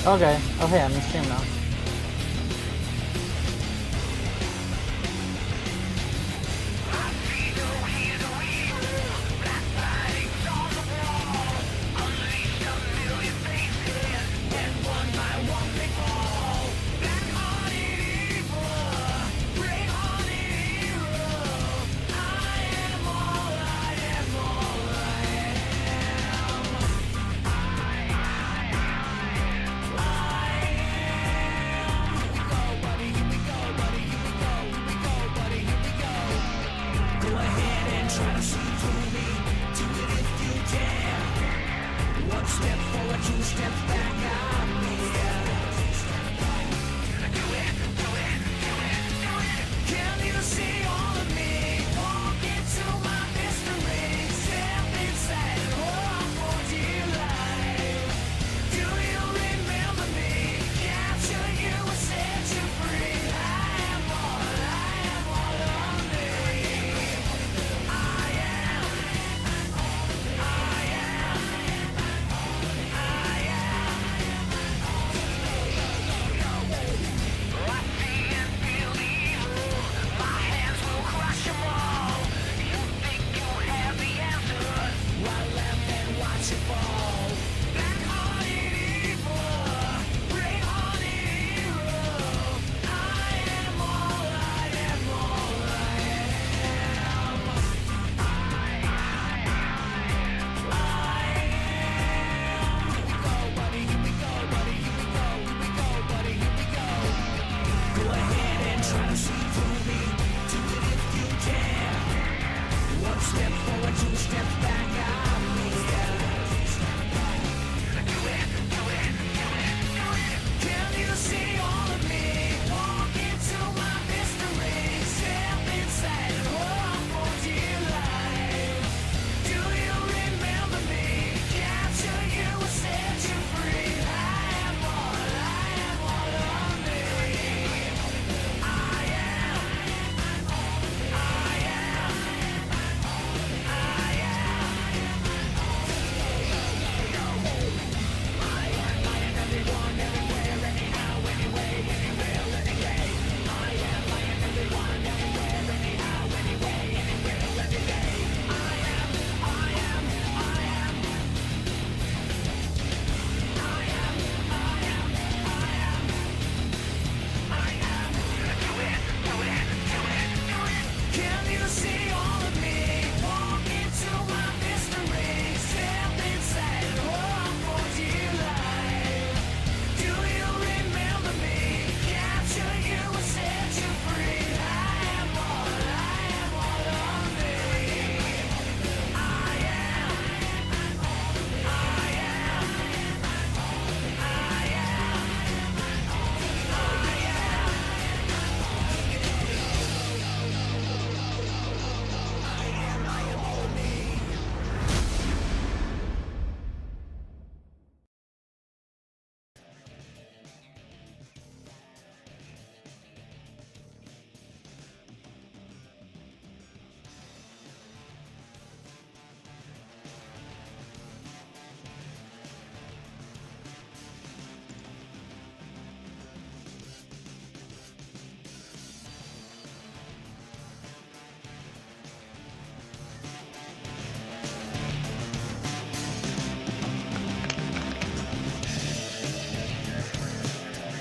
Okay. Okay, I'm in stream now.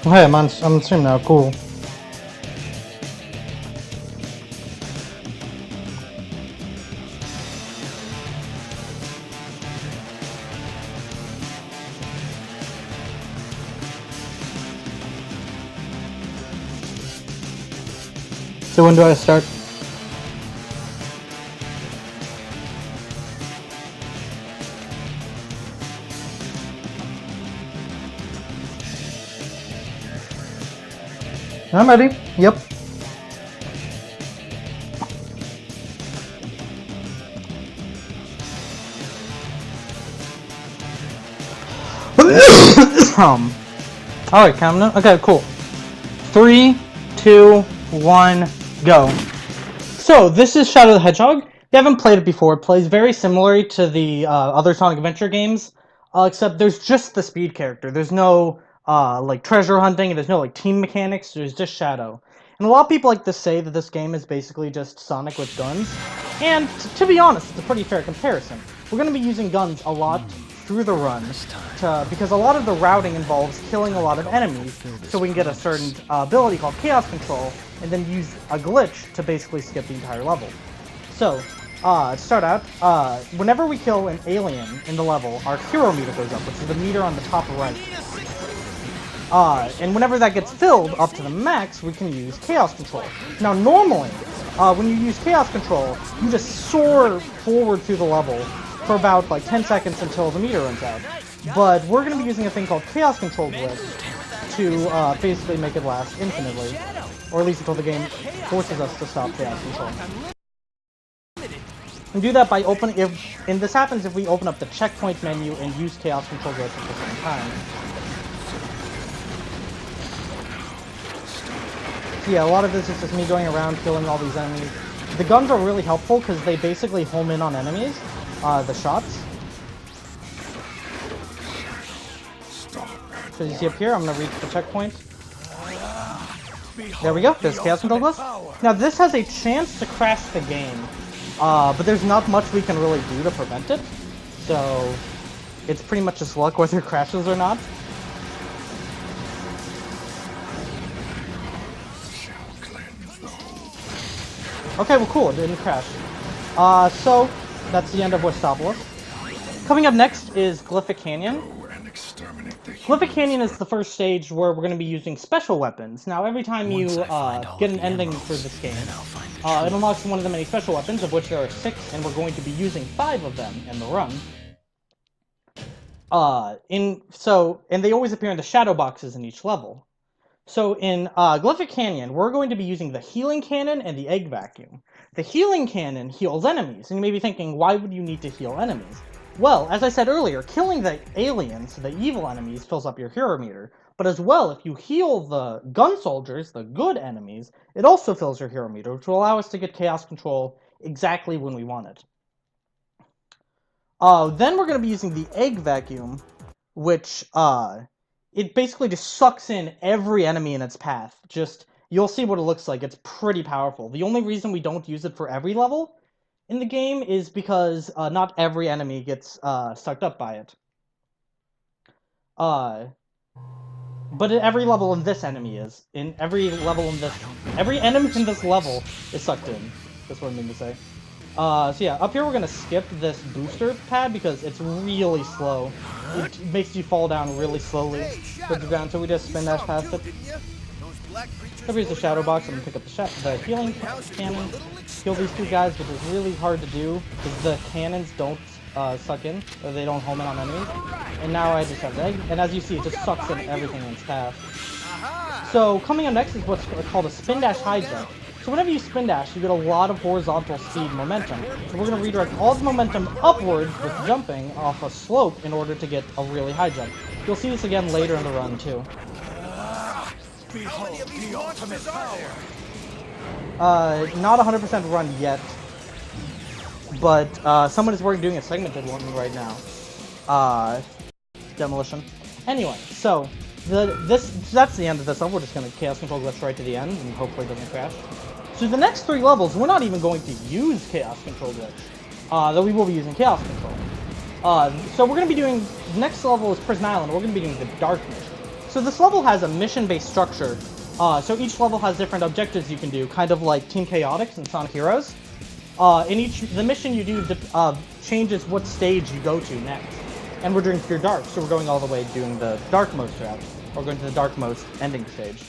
Hey, I'm on stream now. Cool. So when do I start? I'm ready. Yep. Alright, count. Okay, cool. 3, 2, 1, go. So, this is Shadow the Hedgehog. If you haven't played it before, it plays very similarly to the other Sonic Adventure games, except there's just the speed character. There's no like treasure hunting, and there's no like team mechanics. There's just Shadow. And a lot of people like to say that this game is basically just Sonic with guns. And to be honest, it's a pretty fair comparison. We're going to be using guns a lot through the run because a lot of the routing involves killing a lot of enemies, so we can get a certain ability called Chaos Control, and then use a glitch to basically skip the entire level. So, to start out, whenever we kill an alien in the level, our hero meter goes up, which is the meter on the top right. And whenever that gets filled up to the max, we can use Chaos Control. Now, normally, when you use Chaos Control, you just soar forward through the level for about like 10 seconds until the meter runs out. But we're going to be using a thing called Chaos Control glitch to basically make it last infinitely, or at least until the game forces us to stop Chaos Control. And do that by opening, and this happens if we open up the checkpoint menu and use Chaos Control glitch at the same time. So yeah, a lot of this is just me going around killing all these enemies. The guns are really helpful because they basically home in on enemies, the shots. So you see up here, I'm going to reach the checkpoint. There we go, there's Chaos Control glitch. Now this has a chance to crash the game, but there's not much we can really do to prevent it. So it's pretty much just luck whether it crashes or not. Okay, well cool, it didn't crash. So, that's the end of Westopolis. Coming up next is Glyphic Canyon. Glyphic Canyon is the first stage where we're going to be using special weapons. Now, every time you get an ending for this game, it unlocks one of the many special weapons, of which there are 6, and we're going to be using 5 of them in the run. And they always appear in the shadow boxes in each level. So in Glyphic Canyon, we're going to be using the Healing Cannon and the Egg Vacuum. The Healing Cannon heals enemies, and you may be thinking, why would you need to heal enemies? Well, as I said earlier, killing the aliens, the evil enemies, fills up your hero meter. But as well, if you heal the gun soldiers, the good enemies, it also fills your hero meter, which will allow us to get Chaos Control exactly when we want it. Then we're going to be using the Egg Vacuum, which, it basically just sucks in every enemy in its path. You'll see what it looks like. It's pretty powerful. The only reason we don't use it for every level in the game is because not every enemy gets sucked up by it. But at every level in this enemy is. Every enemy in this level is sucked in. That's what I mean to say. So yeah, up here we're going to skip this booster pad because it's really slow. It makes you fall down really slowly towards the ground, so we just spin dash past it. So here's the shadow box. I'm going to pick up the healing cannon, kill these 2 guys, which is really hard to do because the cannons don't suck in, or they don't home in on enemies. And now I just have the egg, and as you see, it just sucks in everything in its path. So coming up next is what's called a spin dash hijack. So whenever you spin dash, you get a lot of horizontal speed momentum. So we're going to redirect all the momentum upwards with jumping off a slope in order to get a really high jump. You'll see this again later in the run, too. Not 100% run yet, but someone is doing a segmented one right now. Demolition. Anyway, so that's the end of this level. We're just going to Chaos Control glitch right to the end, and hopefully it doesn't crash. So the next 3 levels, we're not even going to use Chaos Control glitch, though we will be using Chaos Control. So we're going to be doing, the next level is Prison Island, we're going to be doing the Dark Mission. So this level has a mission-based structure, so each level has different objectives you can do, kind of like Team Chaotix and Sonic Heroes. The mission you do changes what stage you go to next. And we're doing Pure Dark, so we're going all the way doing the Darkmost route. We're going to the Darkmost ending stage.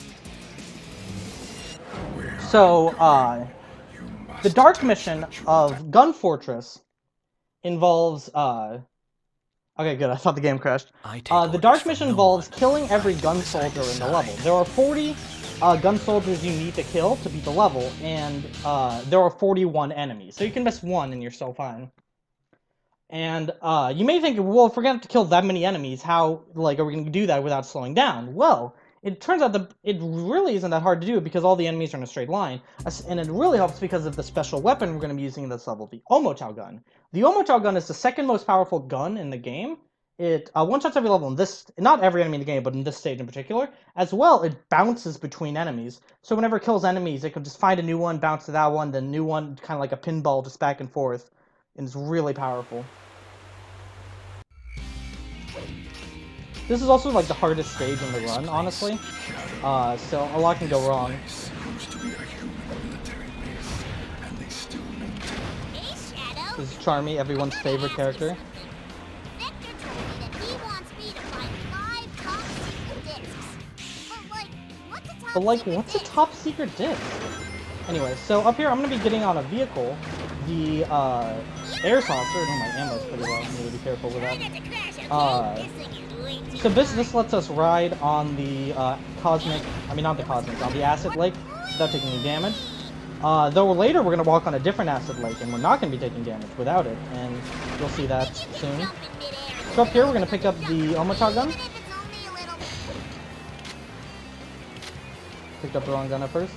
So, the Dark Mission of Gun Fortress involves, okay, good, I thought the game crashed. The Dark Mission involves killing every gun soldier in the level. There are 40 gun soldiers you need to kill to beat the level, and there are 41 enemies. So you can miss 1 and you're still fine. And you may think, well, if we're going to kill that many enemies, how, are we going to do that without slowing down? Well, it turns out that it really isn't that hard to do because all the enemies are in a straight line. And it really helps because of the special weapon we're going to be using in this level, the Omochao gun. The Omochao gun is the second most powerful gun in the game, it one-shots every level in this, not every enemy in the game, but in this stage in particular. As well, it bounces between enemies. So whenever it kills enemies, it can just find a new one, bounce to that one, then new one, kind of like a pinball, just back and forth. And it's really powerful. This is also like the hardest stage in the run, honestly. So a lot can go wrong. This is Charmy, everyone's favorite character. But like, what's a top secret disc? Anyway, so up here I'm gonna be getting on a vehicle, the air saucer. Oh, my ammo's pretty low. I need to be careful with that. So this lets us ride on the cosmic. I mean, not the cosmic, on the acid lake without taking any damage. Though later we're gonna walk on a different acid lake, and we're not gonna be taking damage without it, and you'll see that soon. So up here we're gonna pick up the Omocha gun. Picked up the wrong gun at first.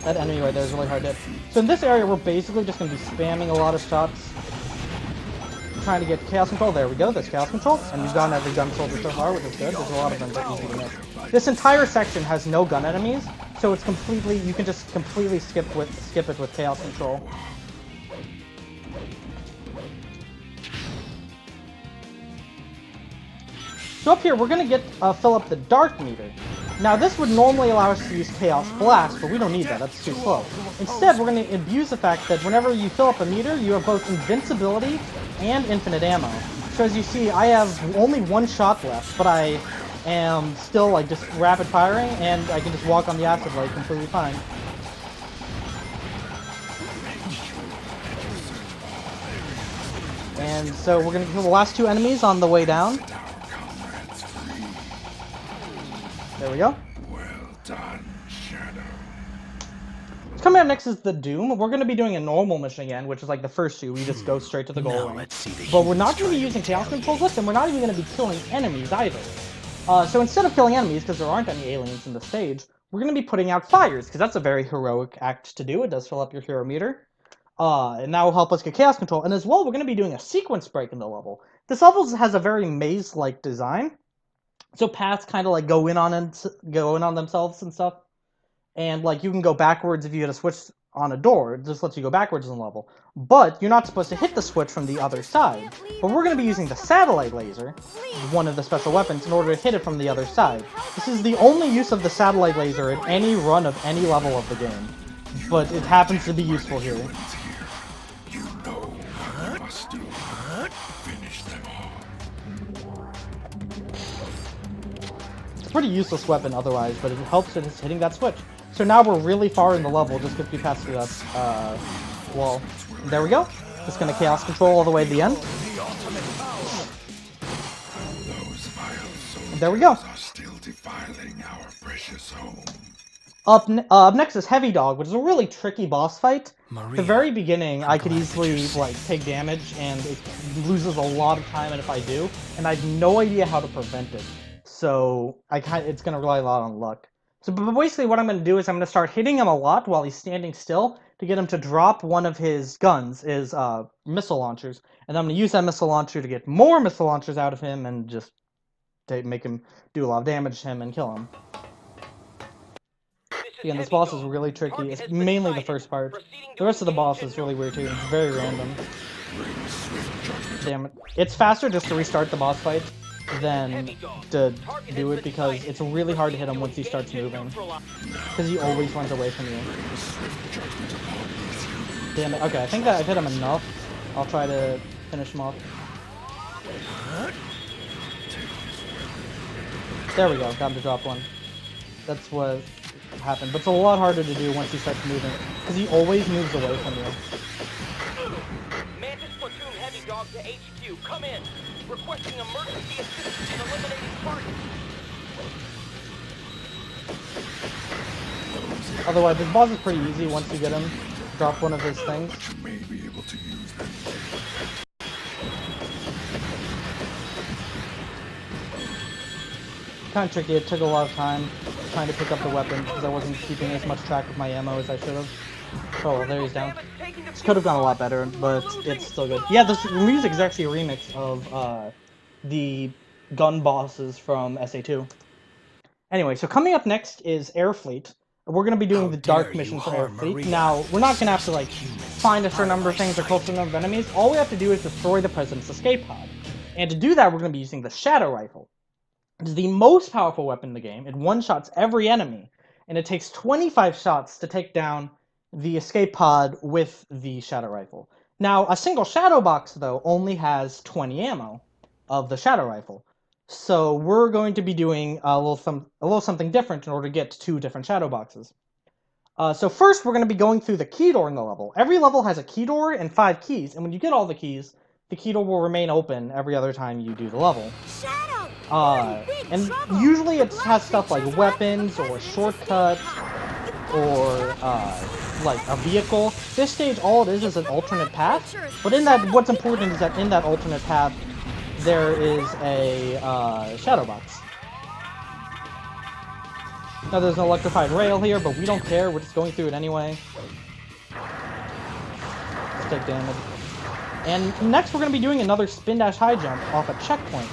That enemy right there is really hard to hit. So in this area, we're basically just going to be spamming a lot of shots, trying to get Chaos Control. There we go, there's Chaos Control. And we've gotten every gun soldier so far, which is good. There's a lot of them that are easy to miss. This entire section has no gun enemies, so it's completely, you can just completely skip it with Chaos Control. So up here, we're going to fill up the Dark meter. Now this would normally allow us to use Chaos Blast, but we don't need that, that's too slow. Instead, we're going to abuse the fact that whenever you fill up a meter, you have both invincibility and infinite ammo. So as you see, I have only one shot left, but I am still like just rapid firing, and I can just walk on the acid lake completely fine. And so we're going to kill the last two enemies on the way down. There we go. Well done, Shadow. Coming up next is the Doom. We're going to be doing a normal mission again, which is like the first two. We just go straight to the goal line. But we're not going to be using Chaos Controls list, and we're not even going to be killing enemies either. So instead of killing enemies, because there aren't any aliens in the stage, we're going to be putting out fires, because that's a very heroic act to do. It does fill up your hero meter. And that will help us get Chaos Control. And as well, we're going to be doing a sequence break in the level. This level has a very maze-like design. So paths kind of like go in on themselves and stuff, and like you can go backwards if you hit a switch on a door. It just lets you go backwards in the level. But you're not supposed to hit the switch from the other side. But we're going to be using the satellite laser, one of the special weapons, in order to hit it from the other side. This is the only use of the satellite laser in any run of any level of the game, but it happens to be useful here. You know what you must do. Finish them all. Pretty useless weapon otherwise, but it helps in hitting that switch. So now we're really far in the level just if we pass through that wall. And there we go. Just gonna Chaos Control all the way to the end. And there we go. Are still defiling our precious home. Up next is Hedgehog, which is a really tricky boss fight. At the very beginning, I could easily like take damage, and it loses a lot of time, and if I do, and I have no idea how to prevent it. So it's going to rely a lot on luck. So basically what I'm going to do is I'm going to start hitting him a lot while he's standing still to get him to drop one of his guns, his missile launchers. And I'm going to use that missile launcher to get more missile launchers out of him and just make him do a lot of damage to him and kill him. Again, this boss is really tricky. It's mainly the first part. The rest of the boss is really weird too. It's very random. Damn it. It's faster just to restart the boss fight than to do it, because it's really hard to hit him once he starts moving, because he always runs away from you. Damn it. Okay, I think that I've hit him enough. I'll try to finish him off. There we go, got him to drop one. That's what happened, but it's a lot harder to do once he starts moving, because he always moves away from you. Mantis platoon Hedgehog to HQ. Come in. Requesting emergency assistance in eliminating targets. Otherwise, this boss is pretty easy once you get him. Drop one of his things. You may be able to use them. Kind of tricky. It took a lot of time trying to pick up the weapon because I wasn't keeping as much track of my ammo as I should have. Oh, there he's down. This could have gone a lot better, but it's still good. Yeah, this music is actually a remix of the gun bosses from SA2. Anyway, so coming up next is Air Fleet. We're going to be doing the dark mission for Air Fleet. Now, we're not going to have to, like, find a certain number of things or kill a certain number of enemies. All we have to do is destroy the President's escape pod. And to do that, we're going to be using the Shadow Rifle. It is the most powerful weapon in the game. It one-shots every enemy. And it takes 25 shots to take down the escape pod with the Shadow Rifle. Now, a single Shadow Box, though, only has 20 ammo of the Shadow Rifle. So we're going to be doing a little something different in order to get 2 different Shadow Boxes. So first, we're going to be going through the key door in the level. Every level has a key door and 5 keys, and when you get all the keys, the key door will remain open every other time you do the level. And usually it has stuff like weapons or a shortcut or like a vehicle. This stage, all it is an alternate path. But in that, what's important is that in that alternate path, there is a shadow box. Now there's an electrified rail here, but we don't care. We're just going through it anyway. Let's take damage. And next we're going to be doing another spin dash high jump off a checkpoint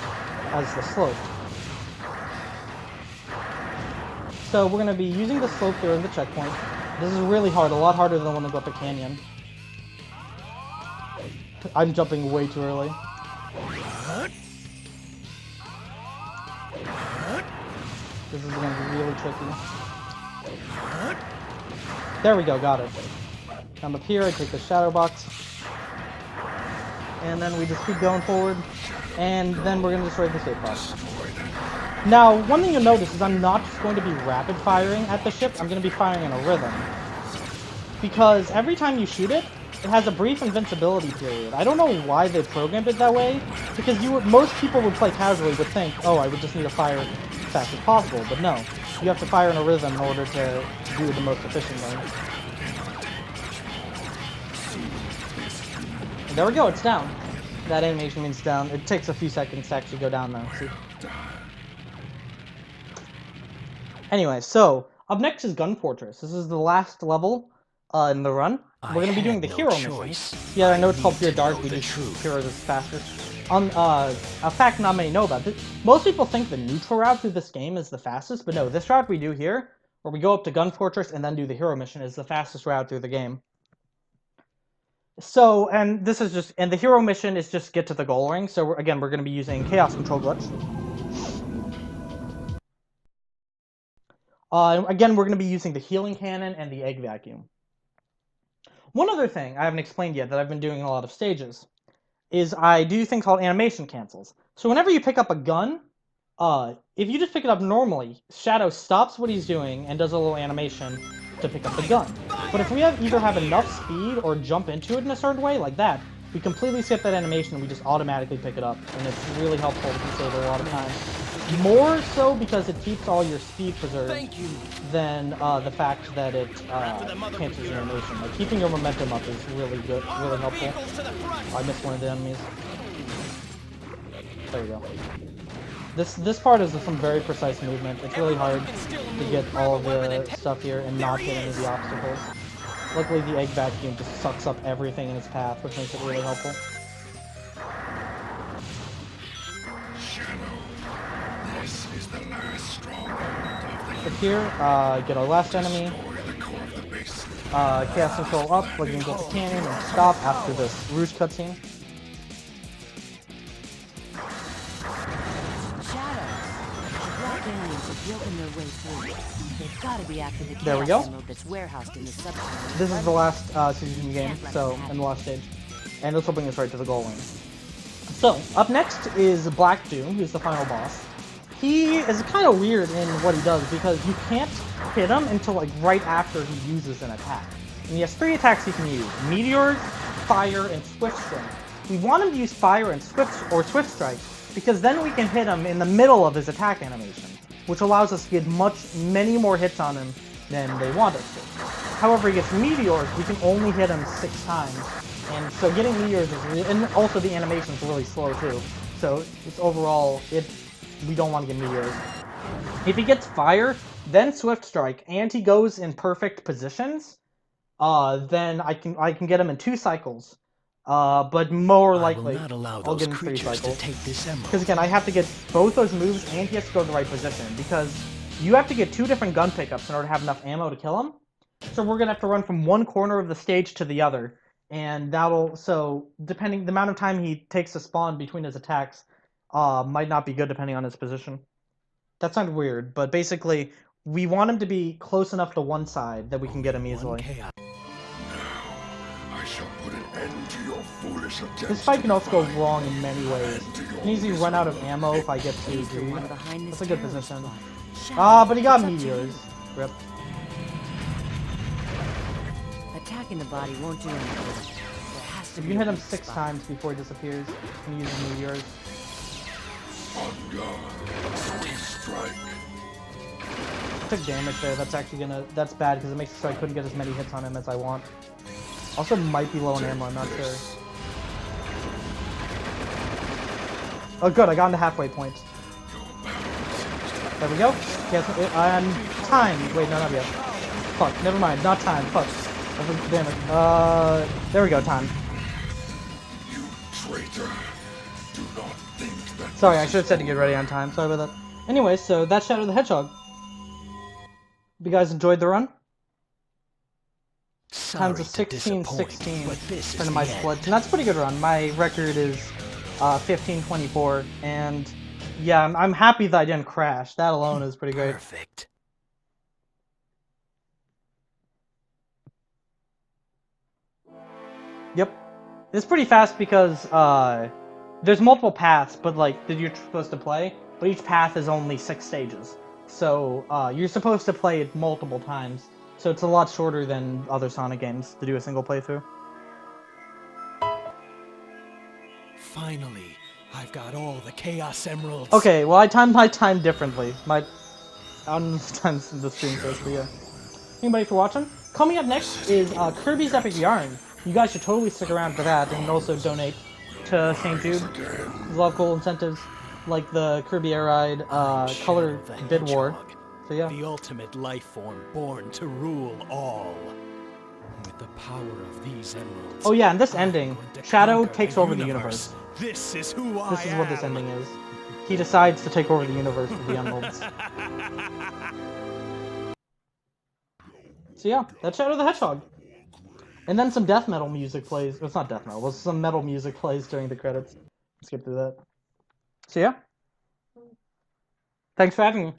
as the slope. So we're going to be using the slope here in the checkpoint. This is really hard, a lot harder than the one to go up a canyon. I'm jumping way too early. This is going to be really tricky. There we go, got it. I'm up here, I take the shadow box. And then we just keep going forward. And then we're going to destroy the escape pod. Now, one thing you'll notice is I'm not just going to be rapid firing at the ship, I'm going to be firing in a rhythm. Because every time you shoot it, it has a brief invincibility period. I don't know why they programmed it that way, because most people would play casually would think, oh, I would just need to fire as fast as possible, but no. You have to fire in a rhythm in order to do it the most efficiently. And there we go, it's down. That animation means down. It takes a few seconds to actually go down though. See? Anyway, so up next is Gun Fortress. This is the last level in the run. We're going to be doing the hero mission. Yeah, I know it's called Pure Dark. We do heroes as fastest. A fact not many know about. Most people think the neutral route through this game is the fastest, but no, this route we do here, where we go up to Gun Fortress and then do the hero mission, is the fastest route through the game. So, and this is just, and the hero mission is just get to the goal ring. So we're going to be using Chaos Control Glitch. Again, we're going to be using the Healing Cannon and the Egg Vacuum. One other thing I haven't explained yet that I've been doing in a lot of stages is I do things called animation cancels. So whenever you pick up a gun, if you just pick it up normally, Shadow stops what he's doing and does a little animation to pick up the gun. But if we either have enough speed or jump into it in a certain way, like that, we completely skip that animation and we just automatically pick it up. And it's really helpful to save a lot of time. More so because it keeps all your speed preserved than the fact that it cancels your animation. Like, keeping your momentum up is really good, really helpful. Oh, I missed one of the enemies. There we go. This part is some very precise movement. It's really hard to get all of the stuff here and not hit any of the obstacles. Luckily, the Egg Vacuum just sucks up everything in its path, which makes it really helpful. Up here, get our last enemy. Chaos Control up, we're gonna go to Canyon and stop after this Rouge cutscene. There we go. This is the last season game, so, in the last stage. And this will bring us right to the goal ring. So, up next is Black Doom, who's the final boss. He is kind of weird in what he does because you can't hit him until like right after he uses an attack. And he has 3 attacks he can use: Meteors, Fire, and Swift Strike. We want him to use Fire and Swift Strike because then we can hit him in the middle of his attack animation, which allows us to get many more hits on him than they want us to. However, he gets Meteors, we can only hit him 6 times. And so getting Meteors is really, and also the animation is really slow too. So it's overall, we don't want to get Meteors. If he gets Fire, then Swift Strike, and he goes in perfect positions, then I can get him in 2 cycles. But more likely, I'll get him 3 cycles. Because again, I have to get both those moves, and he has to go to the right position. Because you have to get 2 different gun pickups in order to have enough ammo to kill him. So we're gonna have to run from one corner of the stage to the other, and depending the amount of time he takes to spawn between his attacks, might not be good depending on his position. That sounded weird, but basically, we want him to be close enough to one side that we can get him easily. I shall put an end to your foolish attempts. This fight can also go wrong in many ways. I can easily run out of ammo if I get too greedy. That's a good position. But he got meteors. Rip. Attacking the body won't do anything. There has to If be you a hit him weak 6 spot. times before he disappears, and use meteors. On guard. Strike. I took damage there. That's bad because it makes it so I couldn't get as many hits on him as I want. Also might be low on ammo, I'm not sure. Oh good, I got into halfway point. There we go. Yes, time. Wait, no, not yet. Fuck, never mind, not time. Fuck. Damn it. There we go, time. You traitor. Do not think that. Sorry, I should have said to get ready on time. Sorry about that. Anyway, so that's Shadow the Hedgehog. Hope you guys enjoyed the run. Times a 16-16 for my splits, and that's a pretty good run. My record is 15-24, and yeah, I'm happy that I didn't crash. That alone is pretty great. Perfect. Yep. It's pretty fast because there's multiple paths, but like that you're supposed to play, but each path is only 6 stages. So you're supposed to play it multiple times. So it's a lot shorter than other Sonic games to do a single playthrough. Finally, I've got all the Chaos Emeralds. Okay, well I timed my time differently. I don't know the times the stream says, but yeah. Anybody for watching? Coming up next is Kirby's Epic Yarn. You guys should totally stick around for that and also donate to St. Jude. There's a lot of cool incentives like the Kirby Air Ride, Color Bid War. So yeah. The ultimate life form born to rule all. With the power of these emeralds. Oh yeah, and this I'm ending, going to Shadow conquer takes over the universe. This is who I am. This is what this ending is. He decides to take over the universe with the emeralds. So yeah, that's Shadow the Hedgehog. And then some death metal music plays. Well, it's not death metal, well, some metal music plays during the credits. Skip through that. So yeah. Thanks for having me.